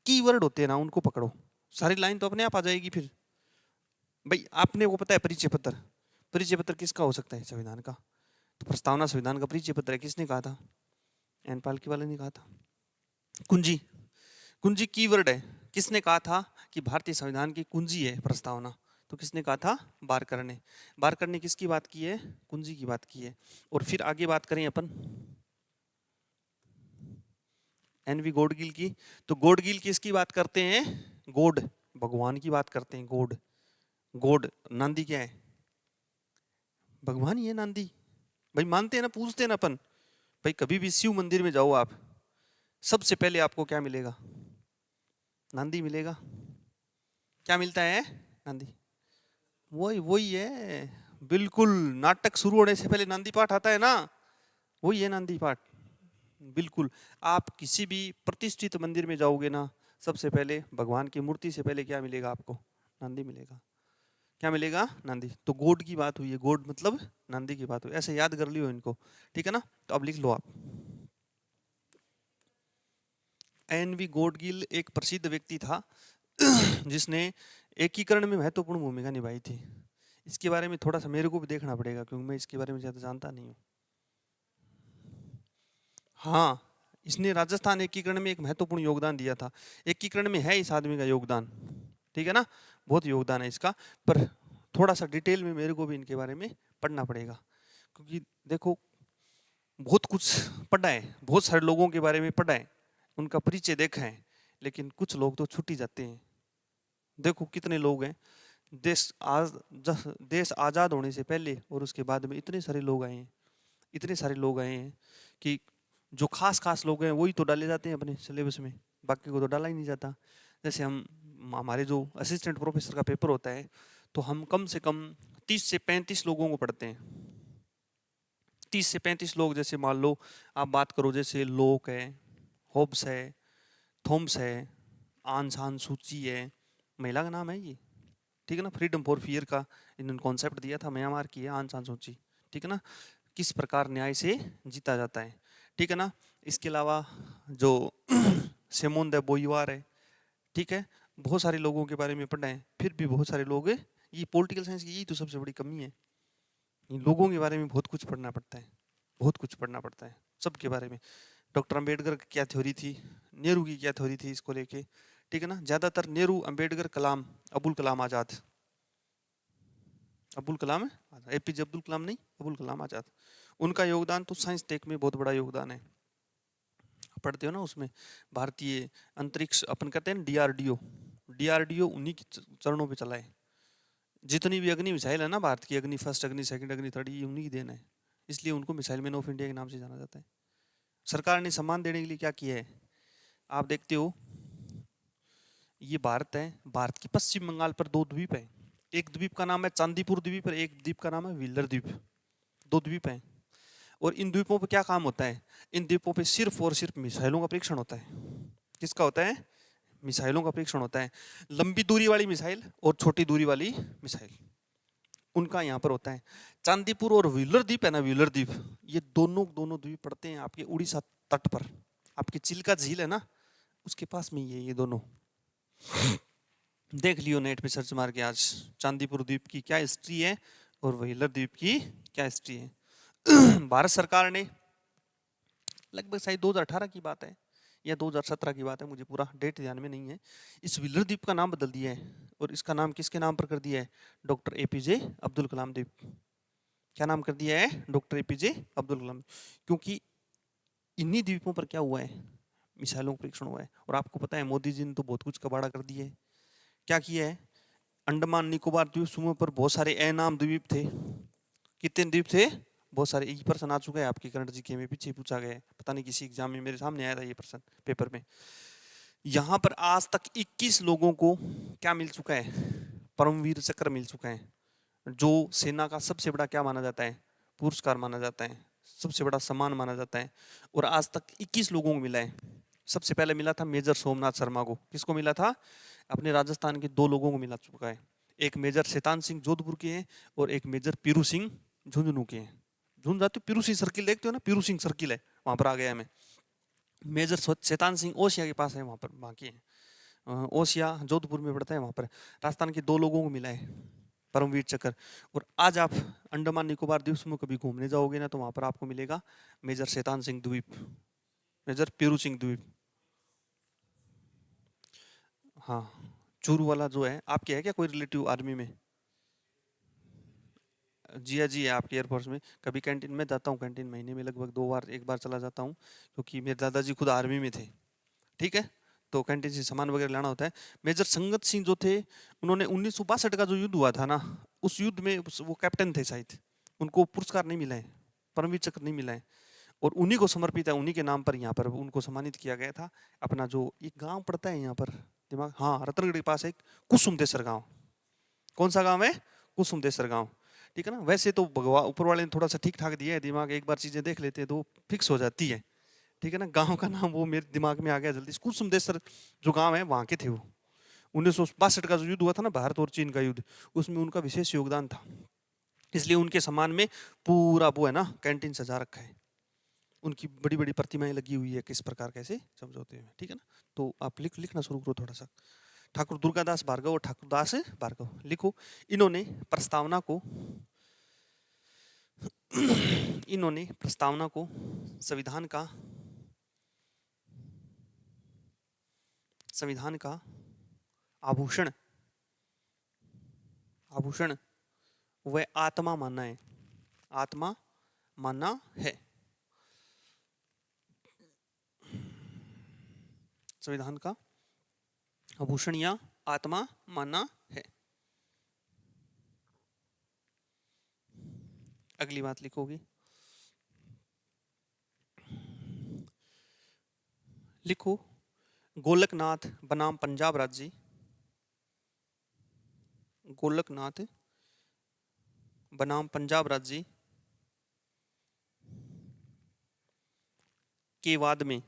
कीवर्ड होते हैं ना, उनको पकड़ो, सारी लाइन तो अपने आप आ जाएगी। फिर भाई आपने को पता है परिचय पत्र, परिचय पत्र किसका हो सकता है? संविधान का। तो प्रस्तावना संविधान का परिचय पत्र है। किसने कहा था? एन पालकी वाले ने कहा था। कुंजी, कुंजी कीवर्ड है। किसने कहा था कि भारतीय संविधान की कुंजी है प्रस्तावना? तो किसने कहा था? बारकर ने। बारकर ने किसकी बात की है? कुंजी की बात की है। और फिर आगे बात करें अपन एनवी गोडगिल की, तो गोडगिल किसकी बात करते हैं? गोड, भगवान की बात करते हैं। गोड, गोड नंदी क्या है? भगवान ही है नंदी। भाई मानते हैं ना, पूछते हैं ना अपन। भाई कभी भी शिव मंदिर में जाओ आप, सबसे पहले आपको क्या मिलेगा? नांदी मिलेगा। क्या मिलता है? नांदी। वही वही है, बिल्कुल। नाटक शुरू होने से पहले नांदी पाठ आता है ना, वही है नांदी पाठ। बिल्कुल। आप किसी भी प्रतिष्ठित मंदिर में जाओगे ना, सबसे पहले भगवान की मूर्ति से पहले क्या मिलेगा आपको? नांदी मिलेगा। क्या मिलेगा? नांदी। तो गोड की बात हुई है, गोड मतलब नांदी की बात हुई, ऐसे याद कर लियो इनको, ठीक है ना? तो अब लिख लो आप। एन.वी. गॉडगिल एक प्रसिद्ध व्यक्ति था जिसने एकीकरण में महत्वपूर्ण भूमिका निभाई थी। इसके बारे में थोड़ा सा मेरे को भी देखना पड़ेगा, क्योंकि मैं इसके बारे में ज्यादा जानता नहीं हूँ। हाँ, इसने राजस्थान एकीकरण में एक महत्वपूर्ण योगदान दिया था। एकीकरण में है इस आदमी का योगदान, ठीक है ना? बहुत योगदान है इसका, पर थोड़ा सा डिटेल में मेरे को भी इनके बारे में पढ़ना पड़ेगा, क्योंकि देखो बहुत कुछ पढ़ा है, बहुत सारे लोगों के बारे में पढ़ा है, उनका परिचय देखा है, लेकिन कुछ लोग तो छूट ही जाते हैं। देखो कितने लोग हैं, देश आज़ाद होने से पहले और उसके बाद में इतने सारे लोग आए हैं, इतने सारे लोग आए हैं कि जो खास खास लोग हैं वही तो डाले जाते हैं अपने सिलेबस में, बाकी को तो डाला ही नहीं जाता। जैसे हमारे जो असिस्टेंट प्रोफेसर का पेपर होता है, तो हम कम से कम 30 से 35 लोगों को पढ़ते हैं। 30 से 35 लोग, जैसे मान लो आप बात करो, जैसे लोक है, होब्स है, थॉम्स है, आन सान सूची है, महिला का नाम है ये, ठीक है ना? फ्रीडम फॉर फियर का इन्होंने कॉन्सेप्ट दिया था, म्यांमार की है आन सान सूची, ठीक है ना? किस प्रकार न्याय से जीता जाता है, ठीक है ना? इसके अलावा जो सिमोन दे बोईवार है, ठीक है? बहुत सारे लोगों के बारे में पढ़ा है, फिर भी बहुत सारे लोग, ये पॉलिटिकल साइंस की यही तो सबसे बड़ी कमी है, इन लोगों के बारे में बहुत कुछ पढ़ना पड़ता है, बहुत कुछ पढ़ना पड़ता है सबके बारे में। डॉक्टर अंबेडकर की क्या थ्योरी थी, नेहरू की क्या थ्योरी थी इसको लेके, ठीक है ना? ज्यादातर नेहरू, अंबेडकर, कलाम, अबुल कलाम आजाद, अबुल कलाम है, एपीजे अब्दुल कलाम नहीं, अबुल कलाम आजाद, उनका योगदान तो साइंस टेक में बहुत बड़ा योगदान है। पढ़ते हो ना उसमें, भारतीय अंतरिक्ष अपन कहते हैं डीआरडीओ, डीआरडीओ उन्हीं के चरणों पे चला है। जितनी भी अग्नि मिसाइल है ना भारत की, अग्नि फर्स्ट, अग्नि सेकंड, अग्नि थर्ड, ये उन्हीं की देन है, इसलिए उनको मिसाइल मैन ऑफ इंडिया के नाम से जाना जाता है। सरकार ने सम्मान देने के लिए क्या किया है, आप देखते हो, ये भारत है, भारत की पश्चिम बंगाल पर 2 द्वीप है, एक द्वीप का नाम है चांदीपुर द्वीप और एक द्वीप का नाम है व्हीलर द्वीप, 2 द्वीप हैं। और इन द्वीपों पे क्या काम होता है, इन द्वीपों पे सिर्फ और सिर्फ मिसाइलों का परीक्षण होता है। किसका होता है? मिसाइलों का परीक्षण होता है। लंबी दूरी वाली मिसाइल और छोटी दूरी वाली मिसाइल, उनका यहाँ पर होता है। चांदीपुर और व्हीलर द्वीप है ना, व्हीलर द्वीप, ये दोनों दोनों द्वीप पड़ते हैं आपके उड़ीसा तट पर, आपकी चिल्का झील है ना, उसके पास में ये दोनों। देख लियो नेट पे सर्च मार के आज, चांदीपुर द्वीप की क्या हिस्ट्री है और व्हीलर द्वीप की क्या हिस्ट्री है। भारत सरकार ने लगभग शायद 2018 की बात है या 2017 की बात है, मुझे पूरा डेट ध्यान में नहीं है, इस व्हीलर द्वीप का नाम बदल दिया है और इसका नाम किसके नाम पर कर दिया है? डॉक्टर एपीजे अब्दुल कलाम द्वीप। क्या नाम कर दिया है? Doctor APJ Abdul Kalam. क्योंकि इन्हीं द्वीपों पर क्या हुआ है? मिसाइलों का परीक्षण हुआ है। और आपको पता है मोदी जी ने तो बहुत कुछ कबाड़ा कर दिया है। क्या किया है? अंडमान निकोबार द्वीप समूह पर बहुत सारे अनाम द्वीप थे। कितने द्वीप थे? बहुत सारे। एक प्रश्न आ चुका है आपकी करंट जीके में, पीछे पूछा गया है, पता नहीं किसी एग्जाम में मेरे सामने आया था ये प्रश्न पेपर में। यहाँ पर आज तक 21 लोगों को क्या मिल चुका है? परमवीर चक्र मिल चुका है, जो सेना का सबसे बड़ा क्या माना जाता है? पुरस्कार माना जाता है, सबसे बड़ा सम्मान माना जाता है। और आज तक 21 लोगों को मिला है। सबसे पहले मिला था मेजर सोमनाथ शर्मा को। किसको मिला था? अपने राजस्थान के 2 लोगों को मिला चुका है। एक मेजर शैतान सिंह जोधपुर के हैं और एक मेजर पीरू सिंह झुंझुनू के हैं। झुंझुनू जाते हो, पीरू सिंह सर्किल देखते हो ना, पीरू सिंह सर्किल है वहां पर आ गया मैं। मेजर शैतान सिंह ओसिया के पास है, वहां पर बाकी है, ओसिया जोधपुर में पड़ता है, वहां पर राजस्थान के 2 लोगों को मिला है परमवीर चक्र। और आज आप अंडमान निकोबार द्वीप समूह कभी घूमने जाओगे ना, तो वहां पर आपको मिलेगा मेजर शैतान सिंह द्वीप, मेजर पीरू सिंह द्वीप। हाँ, चूरू वाला जो है आपके, है क्या कोई रिलेटिव आर्मी में? जी हाँ, जी है आपके एयरफोर्स में। कभी कैंटीन में जाता हूँ, कैंटीन महीने में लगभग 2 बार, 1 बार चला जाता हूँ, क्योंकि मेरे दादाजी खुद आर्मी में थे, ठीक है? तो कैंटीन से सामान वगैरह लाना होता है। मेजर संगत सिंह जो थे, उन्होंने 1962 का जो युद्ध हुआ था ना, उस युद्ध में वो कैप्टन थे शायद, उनको पुरस्कार नहीं मिला है, परमवीर चक्र नहीं मिला है। और उन्हीं को समर्पित है, उन्हीं के नाम पर यहाँ पर उनको सम्मानित किया गया था। अपना जो एक गांव पड़ता है यहाँ पर दिमाग, हाँ, रतनगढ़ के पास एक कुसुमदेसर गांव। कौन सा गांव है? कुसुमदेसर गांव। ठीक है ना। वैसे तो भगवान ऊपर वाले ने थोड़ा सा ठीक ठाक दिया है, दिमाग एक बार चीजें देख लेते हैं तो फिक्स हो जाती है। ठीक है ना। गांव का नाम वो मेरे दिमाग में आ गया जल्दी। कुसुमदेसर जो गांव है वहां के थे वो। 1962 का जो युद्ध हुआ था ना, भारत और चीन का युद्ध, उसमें उनका विशेष योगदान था। इसलिए उनके सम्मान में पूरा वो है ना कैंटीन सजा रखा है। उनकी बड़ी बड़ी प्रतिमाएं लगी हुई है, किस प्रकार कैसे समझौते में। ठीक है ना। तो आप लिखना शुरू करो थोड़ा सा। ठाकुर दुर्गादास भार्गव और ठाकुर दास भार्गव लिखो। इन्होंने प्रस्तावना को संविधान का आभूषण व आत्मा मानना है। आत्मा मानना है। संविधान का आभूषण या आत्मा मानना है। अगली बात लिखोगी। लिखो गोलकनाथ बनाम पंजाब राज्य। गोलकनाथ बनाम पंजाब राज्य के वाद में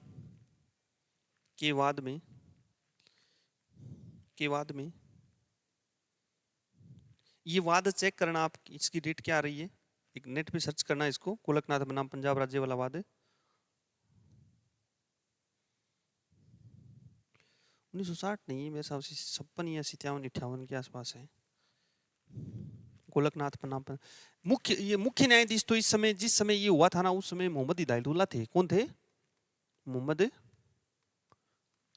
ये वाद चेक करना आप, इसकी डेट क्या आ रही है, एक नेट पे सर्च करना इसको, गोलकनाथ बनाम पंजाब राज्य वाला वाद 1960 नहीं, मेरे हिसाब से 56 या 57-58 के आसपास है। गोलकनाथ बनाम मुख्य न्यायाधीश तो इस समय, जिस समय ये हुआ था ना, उस समय मोहम्मद हिदायतुल्लाह थे। कौन थे? मोहम्मद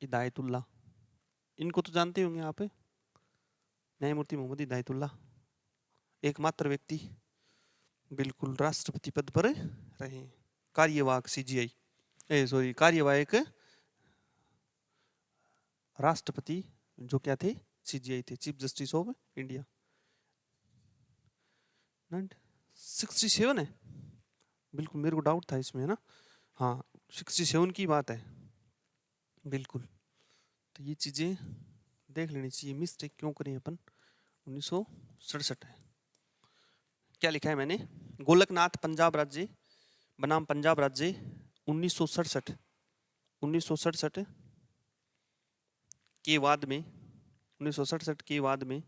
हिदायतुल्लाह। इनको तो जानते होंगे आप, न्यायमूर्ति मोहम्मद हिदायतुल्लाह, एकमात्र व्यक्ति बिल्कुल राष्ट्रपति पद पर रहे। कार्यवाहक सीजीआई कार्यवाहक राष्ट्रपति जो क्या थे? सीजीआई थे, चीफ जस्टिस ऑफ इंडिया। 67 है, बिल्कुल मेरे को डाउट था इसमें, है ना। हाँ 67 की बात है बिल्कुल। तो ये चीजें देख लेनी चाहिए, मिस्टेक क्यों करें अपन। 1967 है। क्या लिखा है मैंने? गोलकनाथ पंजाब राज्य बनाम पंजाब राज्य 1967 के वाद में, 1967 के वाद में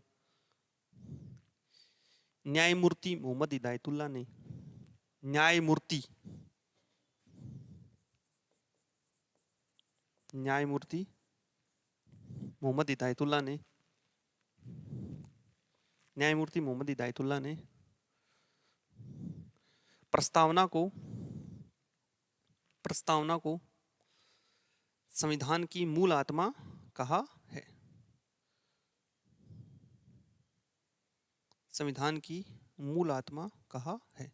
न्यायमूर्ति मोहम्मद हिदायतुल्लाह ने, न्यायमूर्ति मोहम्मद हिदायतुल्लाह ने प्रस्तावना को संविधान की मूल आत्मा कहा है। संविधान की मूल आत्मा कहा है।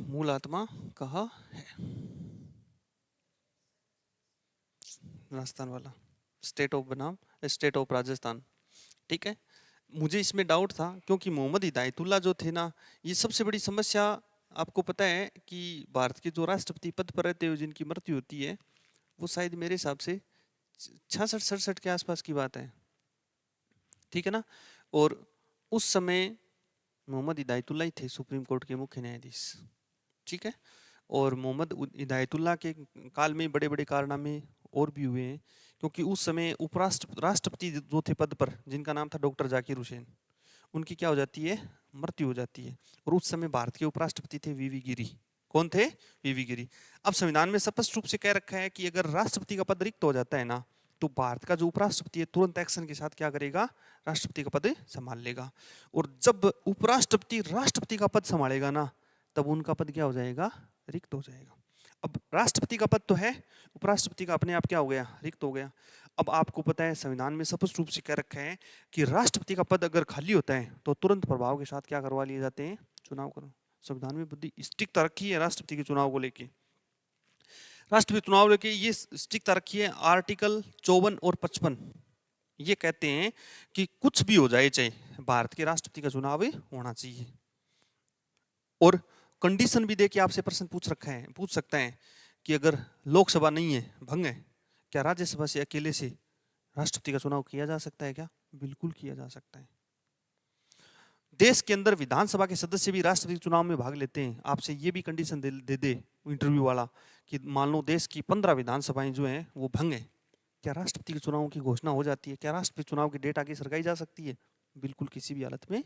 मूल आत्मा कहा है। राजस्थान वाला, स्टेट ऑफ राजस्थान। ठीक है। मुझे इसमें डाउट था क्योंकि मोहम्मद हिदायतुल्लाह जो थे ना, ये सबसे बड़ी समस्या आपको पता है कि भारत के जो राष्ट्रपति पद पर रहते हुए जिनकी मृत्यु होती है, वो शायद मेरे हिसाब से 66-67 के आसपास की बात है। ठीक है ना। और उस समय मोहम्मद हिदायतुल्लाह ही थे सुप्रीम कोर्ट के मुख्य न्यायाधीश। ठीक है। और मोहम्मद हिदायतुल्लाह के काल में बड़े बड़े कारनामे और भी हुए हैं, क्योंकि उस समय राष्ट्रपति जो थे पद पर, जिनका नाम था डॉक्टर जाकिर हुसैन, उनकी क्या हो जाती है? मृत्यु हो जाती है। और उस समय भारत के उपराष्ट्रपति थे वीवी गिरी। कौन थे? वीवी गिरी। अब संविधान में स्पष्ट रूप से कह रखा है कि अगर राष्ट्रपति का पद रिक्त हो जाता है ना, तो भारत का जो उपराष्ट्रपति है तुरंत एक्शन के साथ क्या करेगा? राष्ट्रपति का पद संभाल लेगा। और जब उपराष्ट्रपति राष्ट्रपति का पद संभालेगा ना, तब उनका पद क्या हो जाएगा? रिक्त हो जाएगा। अब राष्ट्रपति का पद तो है, उपराष्ट्रपति का अपने आप क्या हो गया? रिक्त हो गया। अब आपको पता है संविधान में स्पष्ट रूप से कह रखा है कि राष्ट्रपति का पद अगर खाली होता है तो तुरंत प्रभाव के साथ क्या करवा लिए जाते हैं? चुनाव करो। संविधान में बुद्धि स्ट्रिक्ट रखी है राष्ट्रपति के चुनाव को लेके। राष्ट्रपति चुनाव लेके ये स्ट्रिक्ट रखी है आर्टिकल 54 और 55। ये कहते हैं कि कुछ भी हो जाए, चाहे भारत के राष्ट्रपति का चुनाव होना चाहिए। और कंडीशन भी दे के आपसे प्रश्न पूछ सकता है कि अगर लोकसभा नहीं है, भंग है, क्या राज्यसभा से अकेले से राष्ट्रपति का चुनाव किया जा सकता है क्या? बिल्कुल किया जा सकता है। देश के अंदर विधानसभा के सदस्य भी राष्ट्रपति चुनाव में भाग लेते हैं। आपसे ये भी कंडीशन दे इंटरव्यू वाला कि मान लो देश की 15 विधानसभाएं जो हैं वो भंग है, क्या राष्ट्रपति के चुनाव की घोषणा हो जाती है? क्या राष्ट्रपति चुनाव की डेट आगे सरकाई जा सकती है? बिल्कुल किसी भी हालत में।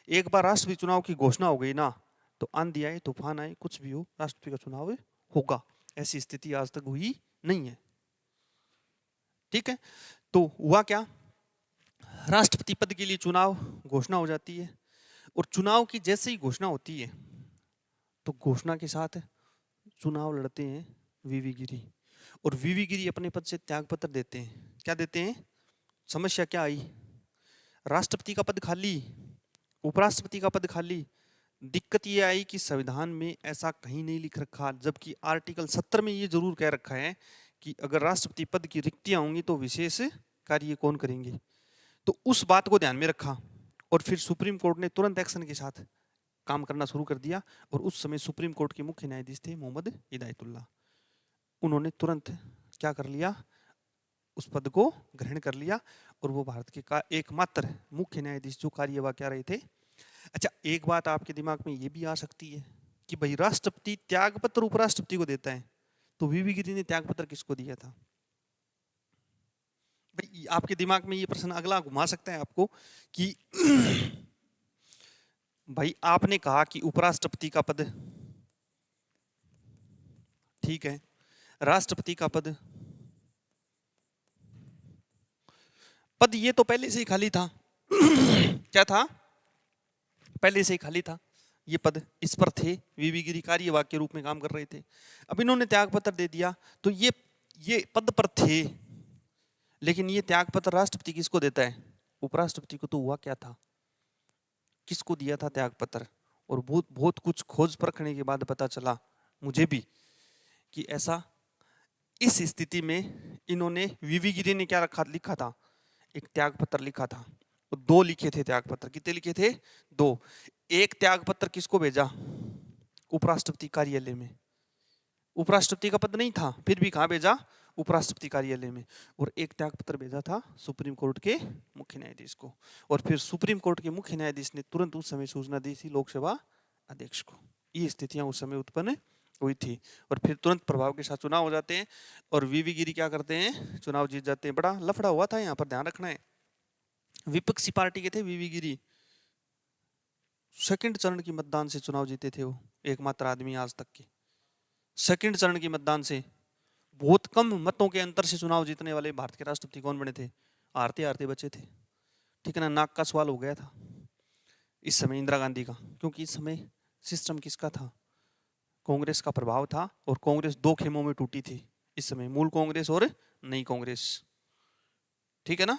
एक बार राष्ट्रपति चुनाव की घोषणा हो गई ना, तो आंधी आए तूफान आए कुछ भी हो, राष्ट्रपति का चुनाव होगा। ऐसी स्थिति आज तक हुई नहीं है। ठीक है, तो हुआ क्या, राष्ट्रपति पद के लिए चुनाव घोषणा हो जाती है। और चुनाव की जैसे ही घोषणा होती है तो घोषणा के साथ चुनाव लड़ते हैं वीवी गिरी। और वीवी गिरी अपने पद से त्यागपत्र देते हैं। क्या देते हैं? समस्या क्या आई? राष्ट्रपति का पद खाली, उपराष्ट्रपति का पद खाली। दिक्कत ये आई कि संविधान में ऐसा कहीं नहीं लिख रखा, जबकि आर्टिकल 70 में ये जरूर कह रखा है कि अगर राष्ट्रपति पद की रिक्तियां होंगी तो विशेष कार्य कौन करेंगे। तो उस बात को ध्यान में रखा और फिर सुप्रीम कोर्ट ने तुरंत एक्शन के साथ काम करना शुरू कर दिया। और उस समय सुप्रीम कोर्ट के मुख्य न्यायाधीश थे मोहम्मद हिदायतुल्लाह। उन्होंने तुरंत क्या कर लिया, उस पद को ग्रहण कर लिया और वो भारत के एकमात्र मुख्य न्यायाधीश जो कार्यवाह क्या रहे थे। अच्छा, एक बात आपके दिमाग में ये भी आ सकती है कि भाई राष्ट्रपति त्यागपत्र उपराष्ट्रपति को देता है, तो वीवी गिरी ने त्यागपत्र किसको दिया था? भाई आपके दिमाग में ये प्रश्न अगला घुमा सकता है आपको कि भाई आपने कहा कि उपराष्ट्रपति का पद ठीक है, राष्ट्रपति का पद ये तो पहले से ही खाली था। क्या था? पहले से ही खाली था ये पद, इस पर थे वीवी गिरी कार्यवाह के रूप में काम कर रहे थे। अब इन्होंने त्यागपत्र दे दिया, तो ये पद पर थे, लेकिन ये त्यागपत्र राष्ट्रपति किसको देता है? उपराष्ट्रपति को। तो हुआ क्या था, किसको दिया था त्यागपत्र? और बहुत बहुत कुछ खोज परखने के बाद पता चला मुझे भी कि ऐसा, इस स्थिति में इन्होंने, वीवी गिरी ने क्या लिखा था? एक त्यागपत्र लिखा था। दो लिखे थे त्यागपत्र। कितने लिखे थे? दो। एक त्यागपत्र किसको भेजा? उपराष्ट्रपति कार्यालय में। उपराष्ट्रपति का पद नहीं था, फिर भी कहां भेजा? उपराष्ट्रपति कार्यालय में। और एक त्यागपत्र भेजा था सुप्रीम कोर्ट के मुख्य न्यायाधीश को। और फिर सुप्रीम कोर्ट के मुख्य न्यायाधीश ने तुरंत उस समय सूचना दी थी लोकसभा अध्यक्ष को। ये स्थितियां उस समय उत्पन्न हुई थी और फिर तुरंत प्रभाव के साथ चुनाव हो जाते हैं और वीवी गिरी क्या करते हैं? चुनाव जीत जाते हैं। बड़ा लफड़ा हुआ था यहाँ पर, ध्यान रखना है। विपक्षी पार्टी के थे वीवी गिरी, सेकंड चरण की मतदान से चुनाव जीते थे वो, एकमात्र आदमी आज तक के। सेकंड चरण की मतदान से, बहुत कम मतों के अंतर से चुनाव जीतने वाले भारत के राष्ट्रपति कौन बने थे? हारते हारते बचे थे। ठीक है ना, नाक का सवाल हो गया था इस समय इंदिरा गांधी का, क्योंकि इस समय सिस्टम किसका था? कांग्रेस का प्रभाव था और कांग्रेस दो खेमों में टूटी थी इस समय, मूल कांग्रेस और नई कांग्रेस। ठीक है ना,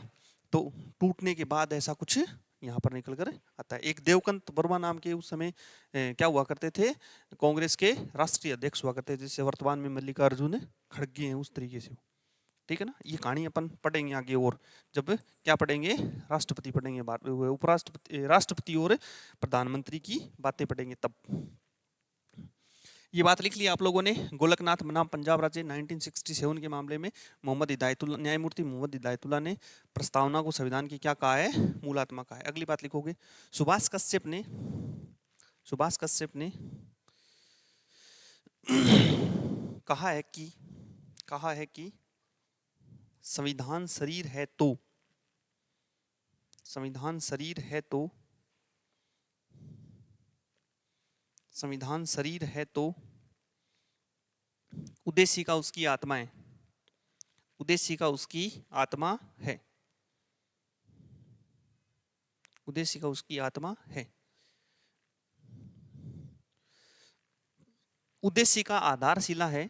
तो टूटने के बाद ऐसा कुछ यहाँ पर निकल कर आता है। एक देवकांत वर्मा नाम के उस समय क्या हुआ करते थे? कांग्रेस के राष्ट्रीय अध्यक्ष हुआ करते थे, जिससे वर्तमान में मल्लिकार्जुन खड़गे हैं, उस तरीके से। ठीक है ना, ये कहानी अपन पढ़ेंगे आगे, और जब क्या पढ़ेंगे? राष्ट्रपति पढ़ेंगे, उपराष्ट्रपति, राष्ट्रपति और प्रधानमंत्री की बातें पढ़ेंगे तब। ये बात लिख ली आप लोगों ने। गोलकनाथ बनाम पंजाब राज्य 1967 के मामले में मोहम्मद हिदायतुल्लाह, न्यायमूर्ति मोहम्मद हिदायतुल्लाह ने प्रस्तावना को संविधान की क्या कहा है? मूलात्मा कहा है। अगली बात लिखोगे, सुभाष कश्यप ने कहा है कि संविधान शरीर है तो संविधान शरीर उद्देशिका उसकी आत्मा है। उद्देशिका उसकी आत्मा है। उद्देशिका उसकी आत्मा है। उद्देशिका आधारशिला है।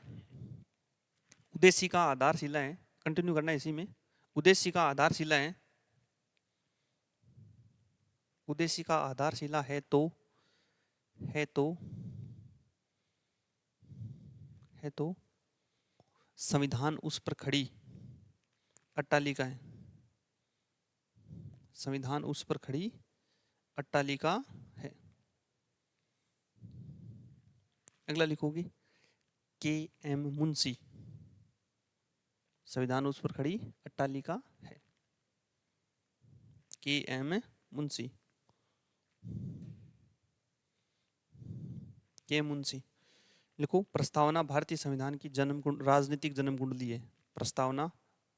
उद्देशिका आधारशिला है। कंटिन्यू करना है इसी में। उद्देशिका आधारशिला है। उद्देशिका आधारशिला है तो संविधान उस पर खड़ी अट्टालिका है। संविधान उस पर खड़ी अट्टालिका है। अगला लिखोगे के एम मुंशी, संविधान उस पर खड़ी अट्टालिका है। के एम मुंशी, के मुंशी। लिखो प्रस्तावना भारतीय संविधान की राजनीतिक जन्म कुंडली है। प्रस्तावना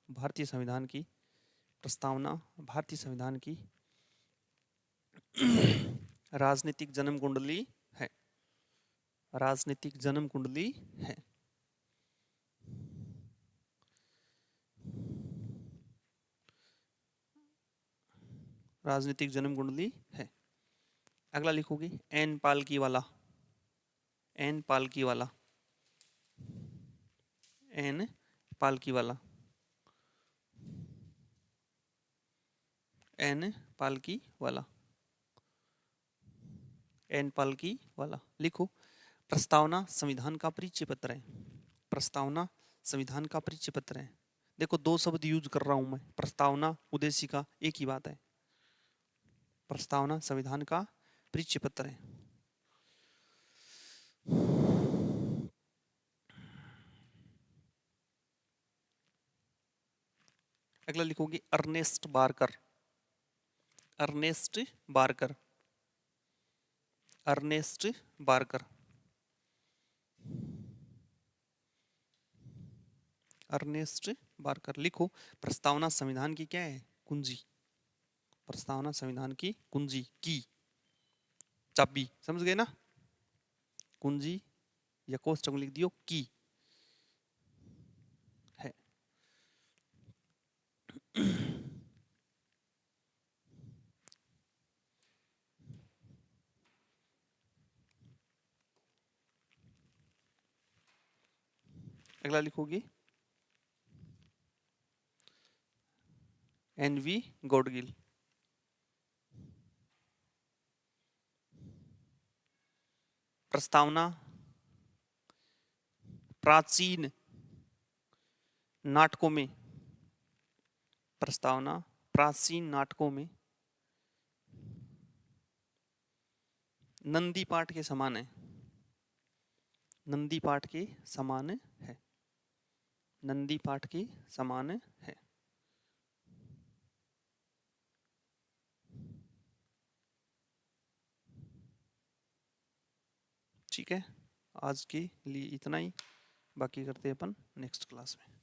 भारतीय संविधान की, प्रस्तावना भारतीय संविधान की राजनीतिक जन्म कुंडली है। राजनीतिक जन्म कुंडली है। राजनीतिक जन्म कुंडली है। अगला लिखोगे एन पालकी वाला, एन पालकी वाला, एन पालकी वाला, एन पालकी वाला, एन पालकी वाला। लिखो प्रस्तावना संविधान का परिचय पत्र है। प्रस्तावना संविधान का परिचय पत्र है। देखो दो शब्द यूज कर रहा हूं मैं, प्रस्तावना उद्देशिका एक ही बात है। प्रस्तावना संविधान का परिचय पत्र है। अगला लिखोगे Ernest Barker, Ernest Barker, Ernest Barker, Ernest Barker. लिखो प्रस्तावना संविधान की क्या है? कुंजी। प्रस्तावना संविधान की कुंजी, की चाबी, समझ गए ना? कुंजी या कोष्टक में लिख दियो की है। अगला लिखोगे एनवी गॉडगिल, प्रस्तावना प्राचीन नाटकों में, प्रस्तावना प्राचीन नाटकों में नंदी पाठ के समान है। नंदी पाठ के समान है। नंदी पाठ के समान है। ठीक है, आज के लिए इतना ही, बाकी करते हैं अपन नेक्स्ट क्लास में।